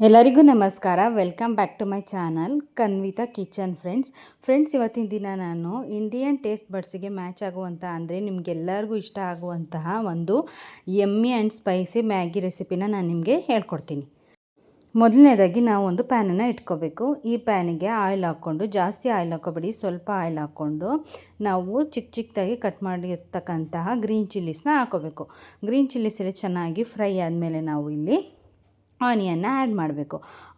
ಎಲ್ಲರಿಗೂ ನಮಸ್ಕಾರ. Welcome back to my channel Kanvita kitchen. Friends ಇವತ್ತಿನ ದಿನ ನಾನು ಇಂಡಿಯನ್ ಟೇಸ್ಟ್ ಬಡ್ಸಿಗೆ ಮ್ಯಾಚ್ ಆಗುವಂಥ ಅಂದರೆ ನಿಮಗೆಲ್ಲರಿಗೂ ಇಷ್ಟ ಆಗುವಂತಹ ಒಂದು ಯಮ್ಮಿ ಆ್ಯಂಡ್ ಸ್ಪೈಸಿ ಮ್ಯಾಗಿ ರೆಸಿಪಿನ ನಾನು ನಿಮಗೆ ಹೇಳ್ಕೊಡ್ತೀನಿ. ಮೊದಲನೇದಾಗಿ ನಾವು ಒಂದು ಪ್ಯಾನನ್ನು ಇಟ್ಕೋಬೇಕು. ಈ ಪ್ಯಾನಿಗೆ ಆಯಿಲ್ ಹಾಕ್ಕೊಂಡು, ಜಾಸ್ತಿ ಆಯಿಲ್ ಹಾಕೋಬೇಡಿ, ಸ್ವಲ್ಪ ಆಯಿಲ್ ಹಾಕ್ಕೊಂಡು ನಾವು ಚಿಕ್ಕದಾಗಿ ಕಟ್ ಮಾಡಿರ್ತಕ್ಕಂತಹ ಗ್ರೀನ್ ಚಿಲ್ಲೀಸ್ನ ಹಾಕೋಬೇಕು. ಗ್ರೀನ್ ಚಿಲ್ಲೀಸ್ ಎಲ್ಲ ಚೆನ್ನಾಗಿ ಫ್ರೈ ಆದಮೇಲೆ ನಾವು ಇಲ್ಲಿ ಆನಿಯನ್ನ ಆ್ಯಡ್ ಮಾಡಬೇಕು.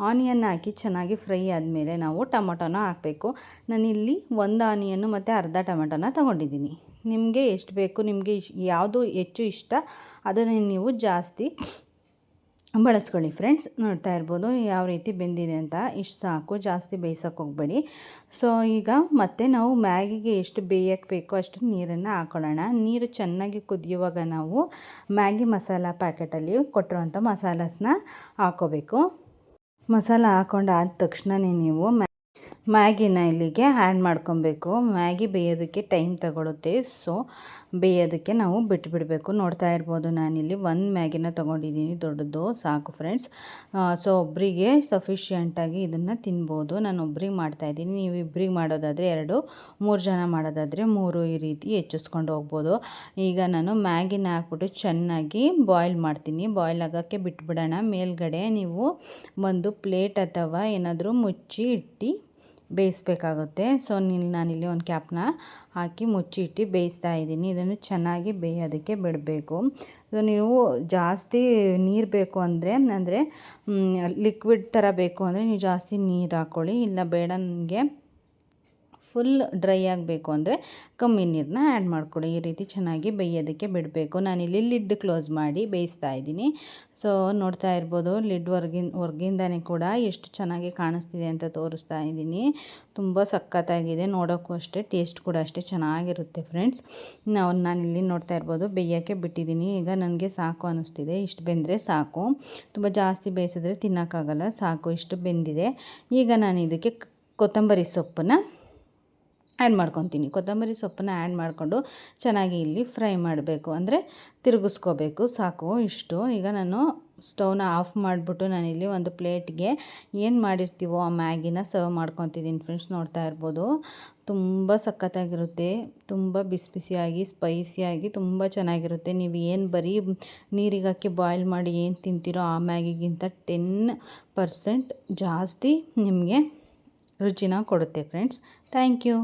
ಆನಿಯನ್ನ ಹಾಕಿ ಚೆನ್ನಾಗಿ ಫ್ರೈ ಆದಮೇಲೆ ನಾವು ಟೊಮೊಟೊನ ಹಾಕಬೇಕು. ನಾನಿಲ್ಲಿ ಒಂದು ಆನಿಯನ್ನು ಮತ್ತು ಅರ್ಧ ಟೊಮೊಟೊನ ತೊಗೊಂಡಿದ್ದೀನಿ. ನಿಮಗೆ ಎಷ್ಟು ಬೇಕು, ನಿಮಗೆ ಯಾವುದು ಹೆಚ್ಚು ಇಷ್ಟ ಅದನ್ನು ನೀವು ಜಾಸ್ತಿ ಬಳಸ್ಕೊಳ್ಳಿ. ಫ್ರೆಂಡ್ಸ್ ನೋಡ್ತಾ ಇರ್ಬೋದು ಯಾವ ರೀತಿ ಬೆಂದಿದೆ ಅಂತ. ಇಷ್ಟು ಸಾಕು, ಜಾಸ್ತಿ ಬೇಯಿಸೋಕೆ ಹೋಗಬೇಡಿ. ಸೊ ಈಗ ಮತ್ತೆ ನಾವು ಮ್ಯಾಗಿಗೆ ಎಷ್ಟು ಬೇಯಕ್ಕೆ ಬೇಕೋ ಅಷ್ಟು ನೀರನ್ನು ಹಾಕೊಳ್ಳೋಣ. ನೀರು ಚೆನ್ನಾಗಿ ಕುದಿಯುವಾಗ ನಾವು ಮ್ಯಾಗಿ ಮಸಾಲ ಪ್ಯಾಕೆಟಲ್ಲಿ ಕೊಟ್ಟಿರುವಂಥ ಮಸಾಲಾಸನ್ನ ಹಾಕೋಬೇಕು. ಮಸಾಲ ಹಾಕೊಂಡಾದ ತಕ್ಷಣವೇ ನೀವು ಮ್ಯಾಗಿನ ಇಲ್ಲಿಗೆ ಆ್ಯಡ್ ಮಾಡ್ಕೊಬೇಕು. ಮ್ಯಾಗಿ ಬೇಯೋದಕ್ಕೆ ಟೈಮ್ ತಗೊಳುತ್ತೆ, ಸೊ ಬೇಯೋದಕ್ಕೆ ನಾವು ಬಿಟ್ಟುಬಿಡಬೇಕು. ನೋಡ್ತಾ ಇರ್ಬೋದು ನಾನಿಲ್ಲಿ ಒಂದು ಮ್ಯಾಗಿನ ತೊಗೊಂಡಿದ್ದೀನಿ, ದೊಡ್ಡದು ಸಾಕು ಫ್ರೆಂಡ್ಸ್. ಸೊ ಒಬ್ಬರಿಗೆ ಸಫಿಷಿಯೆಂಟಾಗಿ ಇದನ್ನು ತಿನ್ಬೋದು. ನಾನು ಒಬ್ರಿಗೆ ಮಾಡ್ತಾಯಿದ್ದೀನಿ. ನೀವು ಇಬ್ಬರಿಗೆ ಮಾಡೋದಾದರೆ 2, 3 ಜನ ಮಾಡೋದಾದರೆ 3 ಈ ರೀತಿ ಹೆಚ್ಚಿಸ್ಕೊಂಡು ಹೋಗ್ಬೋದು. ಈಗ ನಾನು ಮ್ಯಾಗಿನ ಹಾಕ್ಬಿಟ್ಟು ಚೆನ್ನಾಗಿ ಬಾಯ್ಲ್ ಮಾಡ್ತೀನಿ. ಬಾಯ್ಲ್ ಆಗೋಕ್ಕೆ ಬಿಟ್ಬಿಡೋಣ. ಮೇಲ್ಗಡೆ ನೀವು ಒಂದು ಪ್ಲೇಟ್ ಅಥವಾ ಏನಾದರೂ ಮುಚ್ಚಿ ಇಟ್ಟು ಬೇಯಿಸ್ಬೇಕಾಗುತ್ತೆ. ಸೊ ನಾನಿಲ್ಲಿ ಒಂದು ಕ್ಯಾಪ್ನ ಹಾಕಿ ಮುಚ್ಚಿಟ್ಟು ಬೇಯಿಸ್ತಾ ಇದ್ದೀನಿ. ಇದನ್ನು ಚೆನ್ನಾಗಿ ಬೇಯೋದಕ್ಕೆ ಬಿಡಬೇಕು. ಸೊ ನೀವು ಜಾಸ್ತಿ ನೀರು ಬೇಕು ಅಂದರೆ ಲಿಕ್ವಿಡ್ ಥರ ಬೇಕು ಅಂದರೆ ನೀವು ಜಾಸ್ತಿ ನೀರು ಹಾಕ್ಕೊಳ್ಳಿ. ಇಲ್ಲ ಬೇಡ ನನಗೆ ಫುಲ್ ಡ್ರೈ ಆಗಬೇಕು ಅಂದರೆ ಕಮ್ಮಿ ನೀರನ್ನ ಆ್ಯಡ್ ಮಾಡ್ಕೊಳ್ಳಿ. ಈ ರೀತಿ ಚೆನ್ನಾಗಿ ಬೇಯೋದಕ್ಕೆ ಬಿಡಬೇಕು. ನಾನಿಲ್ಲಿ ಲಿಡ್ ಕ್ಲೋಸ್ ಮಾಡಿ ಬೇಯಿಸ್ತಾ ಇದ್ದೀನಿ. ಸೊ ನೋಡ್ತಾ ಇರ್ಬೋದು ಲಿಡ್ ಹೊರ್ಗಿಂದನೇ ಕೂಡ ಎಷ್ಟು ಚೆನ್ನಾಗಿ ಕಾಣಿಸ್ತಿದೆ ಅಂತ ತೋರಿಸ್ತಾ ಇದ್ದೀನಿ. ತುಂಬ ಸಖತ್ತಾಗಿದೆ, ನೋಡೋಕ್ಕೂ ಅಷ್ಟೇ, ಟೇಸ್ಟ್ ಕೂಡ ಅಷ್ಟೇ ಚೆನ್ನಾಗಿರುತ್ತೆ ಫ್ರೆಂಡ್ಸ್. ನಾನಿಲ್ಲಿ ನೋಡ್ತಾ ಇರ್ಬೋದು ಬೇಯೋಕ್ಕೆ ಬಿಟ್ಟಿದ್ದೀನಿ. ಈಗ ನನಗೆ ಸಾಕು ಅನ್ನಿಸ್ತಿದೆ, ಇಷ್ಟು ಬೆಂದರೆ ಸಾಕು. ತುಂಬ ಜಾಸ್ತಿ ಬೇಯಿಸಿದ್ರೆ ತಿನ್ನೋಕ್ಕಾಗಲ್ಲ. ಸಾಕು, ಇಷ್ಟು ಬೆಂದಿದೆ. ಈಗ ನಾನು ಇದಕ್ಕೆ ಕೊತ್ತಂಬರಿ ಸೊಪ್ಪನ್ನು ಆ್ಯಡ್ ಮಾಡ್ಕೊತೀನಿ. ಕೊತ್ತಂಬರಿ ಸೊಪ್ಪನ್ನು ಆ್ಯಡ್ ಮಾಡಿಕೊಂಡು ಚೆನ್ನಾಗಿ ಇಲ್ಲಿ ಫ್ರೈ ಮಾಡಬೇಕು, ಅಂದರೆ ತಿರುಗಿಸ್ಕೋಬೇಕು. ಸಾಕು ಇಷ್ಟು. ಈಗ ನಾನು ಸ್ಟವ್ನ ಆಫ್ ಮಾಡಿಬಿಟ್ಟು ನಾನಿಲ್ಲಿ ಒಂದು ಪ್ಲೇಟ್ಗೆ ಏನು ಮಾಡಿರ್ತೀವೋ ಆ ಮ್ಯಾಗಿನ ಸರ್ವ್ ಮಾಡ್ಕೊತಿದ್ದೀನಿ ಫ್ರೆಂಡ್ಸ್. ನೋಡ್ತಾ ಇರ್ಬೋದು ತುಂಬ ಸಖತ್ತಾಗಿರುತ್ತೆ, ತುಂಬ ಬಿಸಿ ಬಿಸಿಯಾಗಿ ಸ್ಪೈಸಿಯಾಗಿ ತುಂಬ ಚೆನ್ನಾಗಿರುತ್ತೆ. ನೀವು ಏನು ಬರೀ ನೀರಿಗೆ ಹಾಕಿ ಬಾಯ್ಲ್ ಮಾಡಿ ಏನು ತಿಂತೀರೋ ಆ ಮ್ಯಾಗಿಗಿಂತ 10% ಜಾಸ್ತಿ ನಿಮಗೆ ರುಚಿನ ಕೊಡುತ್ತೆ ಫ್ರೆಂಡ್ಸ್. Thank you.